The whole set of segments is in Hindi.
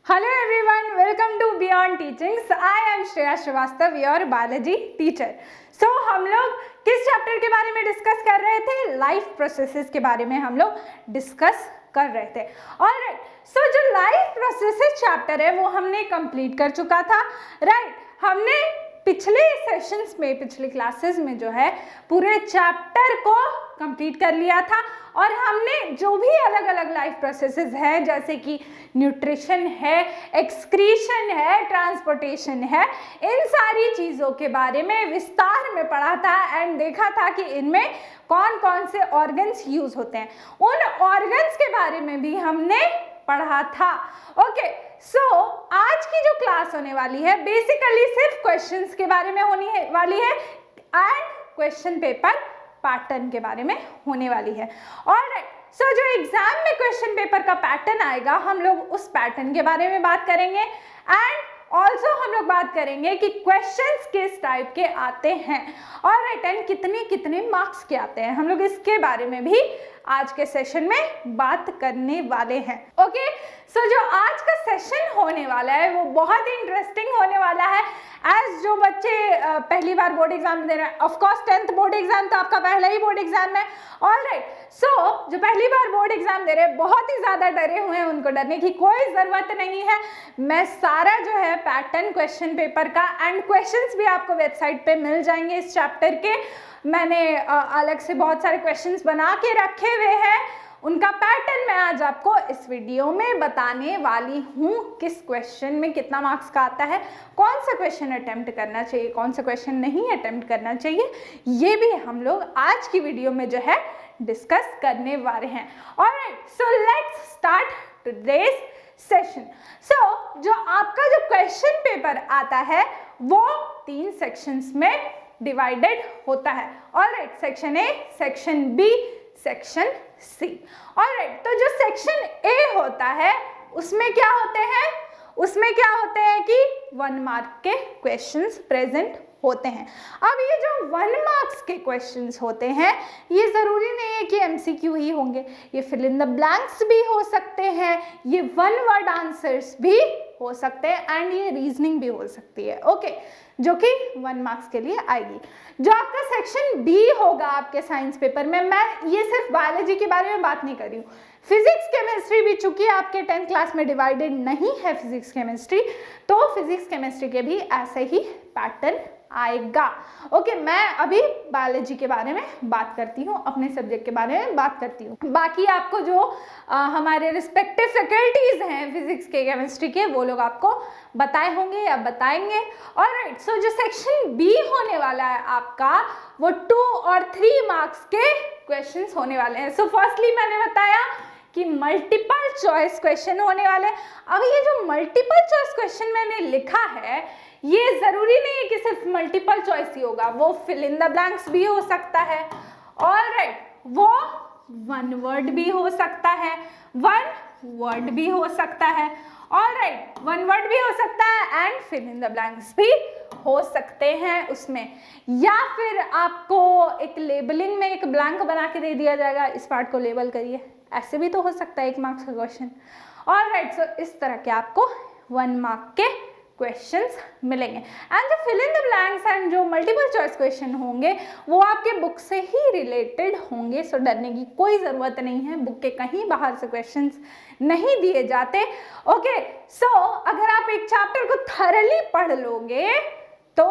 Hello everyone, welcome to Beyond Teachings. I am Shreya Srivastava, your biology teacher. So हम लोग किस चैप्टर के बारे में डिस्कस कर रहे थे? लाइफ प्रोसेसेस के बारे में हम लोग डिस्कस कर रहे थे. ऑलराइट, सो जो लाइफ प्रोसेसेस चैप्टर है वो हमने कंप्लीट कर चुका था. राइट, हमने पिछले सेशंस में, पिछले क्लासेस में जो है पूरे चैप्टर को कंप्लीट कर लिया था और हमने जो भी अलग अलग लाइफ प्रोसेसेस है, जैसे कि न्यूट्रिशन है, एक्सक्रीशन है, ट्रांसपोर्टेशन है, इन सारी चीज़ों के बारे में विस्तार में पढ़ा था एंड देखा था कि इनमें कौन कौन से ऑर्गन्स यूज होते हैं. उन ऑर्गन्स के बारे में भी हमने पढ़ा था. ओके, सो आज की जो क्लास होने वाली है बेसिकली सिर्फ क्वेश्चंस के बारे में वाली है एंड क्वेश्चन पेपर पैटर्न के बारे में होने वाली है. ऑलराइट, सो जो एग्जाम में क्वेश्चन पेपर का पैटर्न आएगा हम लोग उस पैटर्न के बारे में बात करेंगे एंड ऑल्सो हम लोग बात करेंगे कि क्वेश्चंस किस टाइप के आते हैं. ऑलराइट, एंड कितने कितने मार्क्स के आते हैं, हम लोग इसके बारे में भी आज के सेशन में बात करने वाले हैं. ओके, सो जो आज का सेशन होने वाला है वो बहुत ही इंटरेस्टिंग होने वाला है. एज जो बच्चे पहली बार बोर्ड एग्जाम दे रहे हैं, ऑफकोर्स 10th बोर्ड एग्जाम तो आपका पहला ही बोर्ड एग्जाम है. ऑलराइट, सो जो पहली बार बोर्ड एग्जाम दे रहे हैं बहुत ही ज्यादा डरे हुए हैं, उनको डरने की कोई जरूरत नहीं है. मैं सारा जो है पैटर्न क्वेश्चन पेपर का एंड क्वेश्चंस भी आपको वेबसाइट पे मिल जाएंगे इस चैप्टर के. मैंने अलग से बहुत सारे क्वेश्चंस बना के रखे हुए हैं, उनका पैटर्न मैं आज आपको इस वीडियो में बताने वाली हूँ. किस क्वेश्चन में कितना मार्क्स का आता है, कौन सा क्वेश्चन अटेम्प्ट करना चाहिए, कौन सा क्वेश्चन नहीं अटेम्प्ट करना चाहिए, ये भी हम लोग आज की वीडियो में जो है डिस्कस करने वाले हैं. Alright, so let's start today's session. So जो आपका जो क्वेश्चन पेपर आता है वो 3 सेक्शंस में डिवाइडेड होता है. Alright, section A, section B, section C. Alright, तो जो सेक्शन ए होता है उसमें क्या होते हैं, उसमें क्या होते हैं कि 1 मार्क के क्वेश्चंस प्रेजेंट होते हैं. अब ये जो 1 मार्क्स के क्वेश्चंस होते हैं ये जरूरी नहीं है कि एमसीक्यू ही होंगे, ये फिल इन द ब्लैंक्स भी हो सकते हैं, ये 1 वर्ड आंसर्स भी हो सकते हैं एंड ये रीजनिंग भी हो सकती है. ओके, जो कि 1 मार्क्स के लिए आएगी. जो आपका सेक्शन बी होगा आपके साइंस पेपर में, मैं ये सिर्फ बायोलॉजी के बारे में बात नहीं कर रही हूँ, फिजिक्स केमिस्ट्री भी चूंकि आपके 10th क्लास में डिवाइडेड नहीं है फिजिक्स केमिस्ट्री, तो फिजिक्स केमिस्ट्री के भी ऐसे ही पैटर्न आएगा. ओके, मैं अभी बायोलॉजी के बारे में बात करती हूँ, अपने सब्जेक्ट के बारे में बात करती हूँ. बाकी आपको जो हमारे रिस्पेक्टिव फैकल्टीज हैं फिजिक्स के, केमिस्ट्री के, वो लोग आपको बताए होंगे या बताएंगे. ऑलराइट, सो जो सेक्शन बी होने वाला है आपका वो 2 और 3 मार्क्स के क्वेश्चंस होने वाले हैं. सो फर्स्टली मैंने बताया कि मल्टीपल चॉइस क्वेश्चन होने वाले. अब ये जो मल्टीपल चॉइस क्वेश्चन मैंने लिखा है ये जरूरी नहीं है कि सिर्फ मल्टीपल चॉइस ही होगा, वो फिल इन द ब्लैंक्स भी हो सकता है. ऑलराइट, वो 1 वर्ड भी हो सकता है, 1 वर्ड भी हो सकता है. ऑलराइट, 1 वर्ड भी हो सकता है and fill in the blanks भी हो सकते हैं उसमें. या फिर आपको एक लेबलिंग में एक ब्लैंक बना के दे दिया जाएगा, इस पार्ट को लेबल करिए, ऐसे भी तो हो सकता है 1 मार्क्स का क्वेश्चन. ऑलराइट, सो इस तरह के आपको 1 मार्क के क्वेश्चंस मिलेंगे. एंड जो fill in the blanks and जो मल्टीपल चॉइस क्वेश्चन होंगे वो आपके बुक से ही रिलेटेड होंगे. सो डरने की कोई ज़रूरत नहीं है, बुक के कहीं बाहर से क्वेश्चंस नहीं दिए जाते. ओके, सो अगर आप एक चैप्टर को थरली पढ़ लोगे तो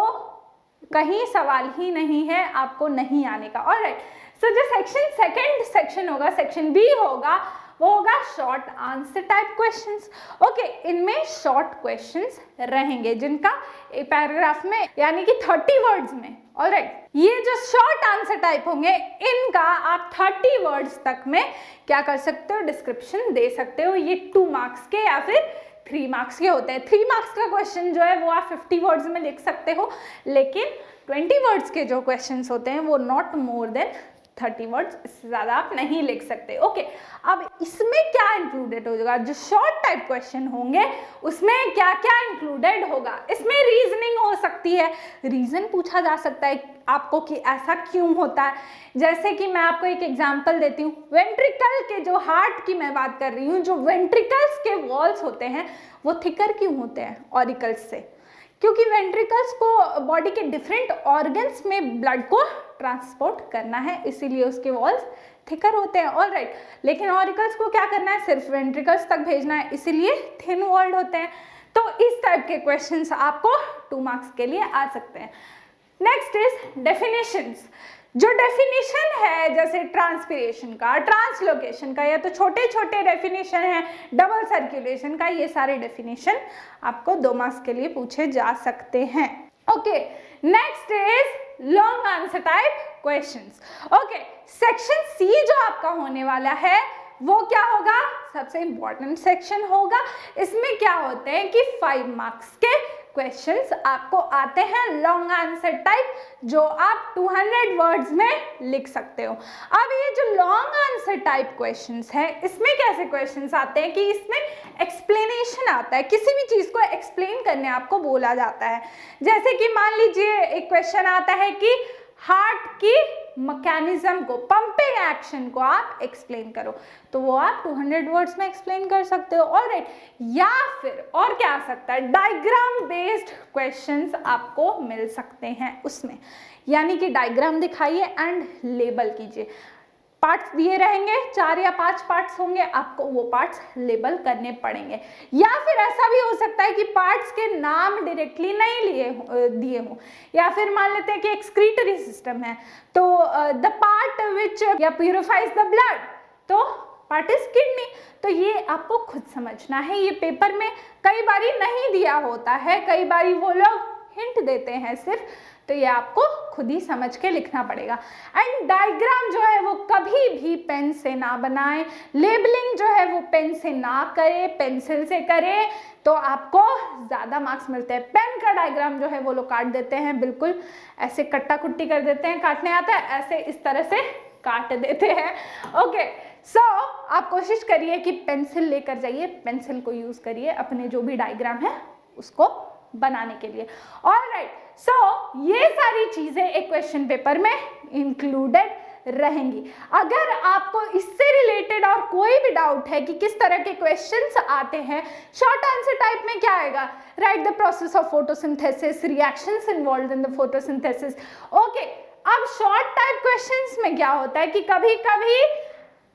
कहीं सवाल ही नहीं है आपको नहीं आने का. ऑलराइट, सो जो सेकेंड सेक्शन होगा, सेक्शन बी होगा, वो होगा short answer type questions. Okay, इनमें शॉर्ट क्वेश्चंस रहेंगे जिनका एक पैराग्राफ में यानी कि 30 वर्ड्स में. ऑलराइट, ये जो शॉर्ट आंसर टाइप होंगे इनका आप 30 वर्ड्स तक में क्या कर सकते हो, डिस्क्रिप्शन दे सकते हो. ये 2 मार्क्स के या फिर 3 मार्क्स के होते हैं. 3 मार्क्स का क्वेश्चन जो है वो आप 50 वर्ड्स में लिख सकते हो, लेकिन 20 वर्ड्स के जो क्वेश्चंस होते हैं वो नॉट मोर देन 30 वर्ड्स, इससे ज़्यादा आप नहीं लिख सकते। ओके, अब इसमें क्या इंक्लूडेड होगा, जो शॉर्ट टाइप क्वेश्चन होंगे उसमें क्या क्या इंक्लूडेड होगा। इसमें रीजनिंग हो सकती है, रीज़न पूछा जा सकता है आपको कि ऐसा क्यों होता है। जैसे कि मैं आपको एक एग्जांपल देती हूँ, वेंट्रिकल के, जो हार्ट की मैं बात कर रही हूँ, जो वेंट्रिकल्स के वॉल्स होते हैं वो थिकर क्यों होते हैं ऑरिकल्स से, क्योंकि वेंट्रिकल्स को बॉडी के डिफरेंट ऑर्गन्स में ब्लड को ट्रांसपोर्ट करना है, इसीलिए उसके वॉल्स थिकर होते हैं। ऑल राइट, लेकिन ऑरिकल्स को क्या करना है, सिर्फ वेंट्रिकल्स तक भेजना है, इसीलिए थिन वॉल्ड होते हैं। तो इस टाइप के क्वेश्चंस आपको 2 मार्क्स के लिए आ सकते हैं। Next is definitions. जो डेफिनेशन है जैसे ट्रांसपिरेशन का, ट्रांसलोकेशन का, या तो छोटे छोटे डेफिनेशन है, डबल सर्कुलेशन का, ये सारे डेफिनेशन आपको 2 मार्क्स के लिए पूछे जा सकते हैं। Okay, next is long answer type questions. Okay, section C जो आपका होने वाला है वो क्या होगा, सबसे इंपॉर्टेंट सेक्शन होगा। इसमें क्या होते हैं कि 5 मार्क्स के क्वेश्चंस आपको आते हैं लॉन्ग आंसर टाइप, जो आप 200 वर्ड्स में लिख सकते हो। अब ये जो लॉन्ग आंसर टाइप क्वेश्चंस हैं, इसमें कैसे क्वेश्चंस आते हैं कि इसमें एक्सप्लेनेशन आता है, किसी भी चीज़ को एक्सप्लेन करने आपको बोला जाता है। जैसे कि मान लीजिए एक क्वेश्चन आता है कि हार्ट की मैकेनिज्म को, पंपिंग एक्शन को आप एक्सप्लेन करो, तो वो आप 200 वर्ड्स में एक्सप्लेन कर सकते हो। ऑलराइट, या फिर और क्या आ सकता है, डायग्राम बेस्ड क्वेश्चंस आपको मिल सकते हैं उसमें, यानी कि डायग्राम दिखाइए एंड लेबल कीजिए। पार्ट्स दिए रहेंगे, 4 या 5 पार्ट्स होंगे, आपको वो पार्ट्स लेबल करने पड़ेंगे। या फिर ऐसा भी हो सकता है कि पार्ट्स के नाम डायरेक्टली नहीं दिए हों, या फिर मान लेते हैं कि एक्सक्रीटरी सिस्टम है, तो द पार्ट विच या प्यूरिफाइज द ब्लड, तो पार्ट इज किडनी। तो ये आपको खुद समझना है, ये पेपर में कई बारी नहीं दिया होता है, कई बारी वो लोग हिंट देते हैं सिर्फ, तो ये आपको खुद ही समझ के लिखना पड़ेगा। एंड डायग्राम जो है वो कभी भी पेन से ना बनाएं, लेबलिंग जो है वो पेन से ना करें, पेंसिल से करें, तो आपको ज़्यादा मार्क्स मिलते हैं। पेन का डायग्राम जो है वो लोग काट देते हैं, बिल्कुल ऐसे कट्टा कुट्टी कर देते हैं, काटने आता है ऐसे इस तरह से काट देते हैं। ओके, सो आप कोशिश करिए कि पेंसिल लेकर जाइए, पेंसिल को यूज़ करिए अपने जो भी डायग्राम है उसको बनाने के लिए। ऑलराइट, सो ये सारी चीजें एक क्वेश्चन पेपर में इंक्लूडेड रहेंगी। अगर आपको इससे रिलेटेड और कोई भी डाउट है कि किस तरह के क्वेश्चंस आते हैं, शॉर्ट आंसर टाइप में क्या आएगा, right the process of photosynthesis, reactions involved in the photosynthesis. Okay, अब शॉर्ट टाइप क्वेश्चंस में क्या होता है कि कभी कभी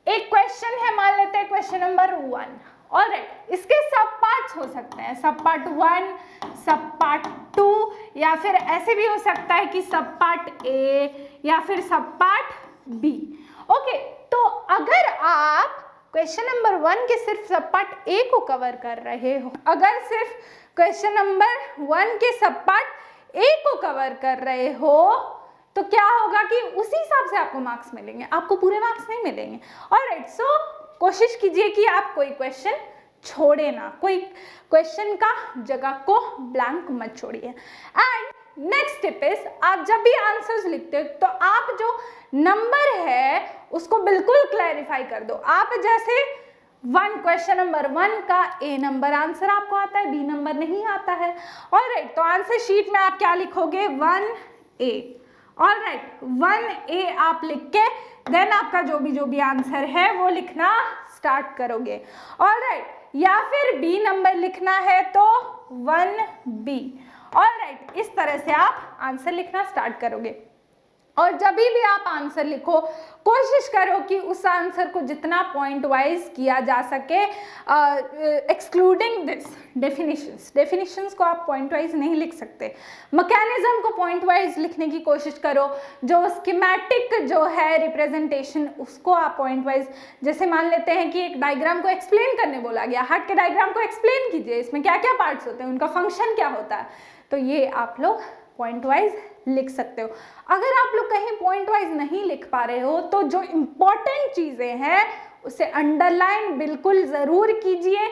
एक क्वेश्चन है, मान लेते हैं क्वेश्चन नंबर 1, ऑलराइट, इसके सब पार्ट्स हो सकते हैं, सब पार्ट 1, सब पार्ट 2, या फिर ऐसे भी हो सकता है कि सब पार्ट ए या फिर सब पार्ट बी। ओके, तो अगर आप क्वेश्चन नंबर 1 के सिर्फ सब पार्ट ए को कवर कर रहे हो, अगर सिर्फ क्वेश्चन नंबर 1 के सब पार्ट ए को कवर कर रहे हो, तो क्या होगा कि उसी हिसाब से आपको मार्क्स मिलेंगे, आपको पूरे मार्क्स नहीं मिलेंगे। ऑलराइट, सो कोशिश कीजिए कि आप कोई क्वेश्चन छोड़े ना, कोई क्वेश्चन का जगह को ब्लैंक मत छोड़िए। एंड नेक्स्ट टिप इज, आप जब भी आंसर्स लिखते हो तो आप जो नंबर है उसको बिल्कुल क्लैरिफाई कर दो। आप जैसे क्वेश्चन नंबर 1 का ए नंबर आंसर आपको आता है, बी नंबर नहीं आता है। ऑलराइट, तो आंसर शीट में आप क्या लिखोगे, 1A। ऑलराइट, 1A आप लिख के देन आपका जो भी आंसर है वो लिखना स्टार्ट करोगे। ऑलराइट, या फिर बी नंबर लिखना है तो 1B। ऑलराइट, इस तरह से आप आंसर लिखना स्टार्ट करोगे। और जब भी आप आंसर लिखो, कोशिश करो कि उस आंसर को जितना पॉइंट वाइज किया जा सके, एक्सक्लूडिंग दिस डेफिनेशंस को आप पॉइंट वाइज नहीं लिख सकते, मैकेनिज्म को पॉइंट वाइज लिखने की कोशिश करो। जो स्कीमेटिक जो है रिप्रेजेंटेशन, उसको आप पॉइंट वाइज, जैसे मान लेते हैं कि एक डायग्राम को एक्सप्लेन करने बोला गया, हार्ट के डायग्राम को एक्सप्लेन कीजिए, इसमें क्या क्या पार्ट्स होते हैं, उनका फंक्शन क्या होता है, तो ये आप लोग पॉइंट वाइज लिख सकते हो। अगर आप लोग कहीं पॉइंट वाइज नहीं लिख पा रहे हो तो जो इम्पोर्टेंट चीज़ें हैं उसे अंडरलाइन बिल्कुल ज़रूर कीजिए,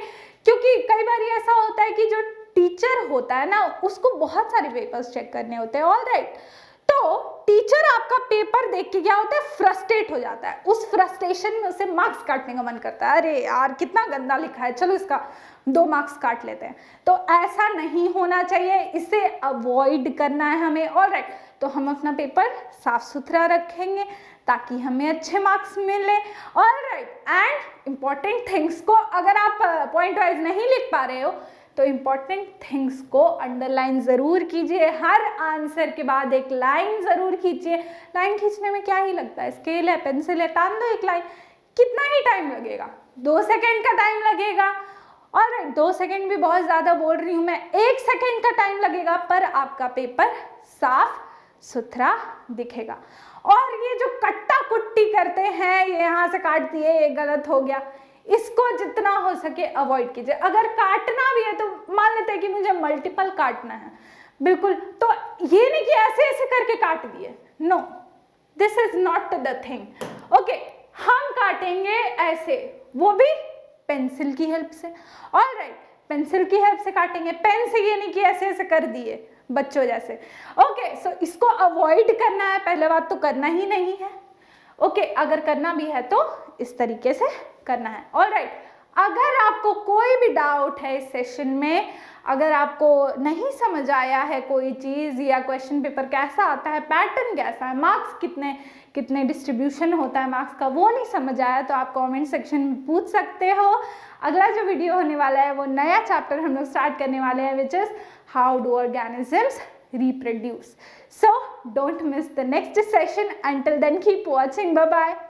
क्योंकि कई बार ऐसा होता है कि जो टीचर होता है ना, उसको बहुत सारे पेपर्स चेक करने होते हैं। ऑलराइट, तो टीचर आपका पेपर देख के क्या होता है, फ्रस्ट्रेट हो जाता है, उस फ्रस्ट्रेशन में उसे मार्क्स काटने का मन करता है, अरे यार कितना गंदा लिखा है, चलो इसका 2 मार्क्स काट लेते हैं। तो ऐसा नहीं होना चाहिए, इसे अवॉइड करना है हमें। ऑलराइट, तो हम अपना पेपर साफ सुथरा रखेंगे ताकि हमें अच्छे मार्क्स मिले। ऑलराइट, एंड इम्पॉर्टेंट थिंग्स को अगर आप पॉइंट वाइज नहीं लिख पा रहे हो तो इम्पॉर्टेंट थिंग्स को अंडरलाइन ज़रूर कीजिए, हर आंसर के बाद एक लाइन ज़रूर खींचिए। लाइन खींचने में क्या ही लगता है, स्केल है, पेंसिल है, टान दो एक लाइन, कितना ही टाइम लगेगा, 2 सेकेंड का टाइम लगेगा। ऑलराइट, 2 सेकेंड भी बहुत ज़्यादा बोल रही हूँ मैं, 1 सेकेंड का टाइम लगेगा, पर आपका पेपर साफ सुथरा दिखेगा। और ये जो कट्टा कुट्टी करते हैं, ये यहाँ से काट दिए, ये गलत हो गया, इसको जितना हो सके अवॉइड कीजिए। अगर काटना भी है तो मान लेते हैं कि मुझे मल्टीपल काटना है, बिल्कुल, तो ये नहीं कि ऐसे ऐसे करके काट दिए, no, this is not the thing. Okay, हम काटेंगे ऐसे, वो भी पेंसिल की हेल्प से। ऑलराइट, पेंसिल की हेल्प से काटेंगे, पेन से ये नहीं कि ऐसे ऐसे कर दिए बच्चों जैसे। ओके, सो इसको अवॉइड करना है, पहले बात तो करना ही नहीं है। ओके, अगर करना भी है तो इस तरीके से करना है। ऑलराइट, अगर आपको कोई भी डाउट है इस सेशन में, अगर आपको नहीं समझ आया है कोई चीज़, या क्वेश्चन पेपर कैसा आता है, पैटर्न कैसा है, मार्क्स कितने कितने डिस्ट्रीब्यूशन होता है मार्क्स का, वो नहीं समझ आया, तो आप कमेंट सेक्शन में पूछ सकते हो। अगला जो वीडियो होने वाला है वो नया चैप्टर हम लोग स्टार्ट करने वाले हैं, which is how do organisms reproduce. So don't miss the next session. Until then, keep watching. Bye bye.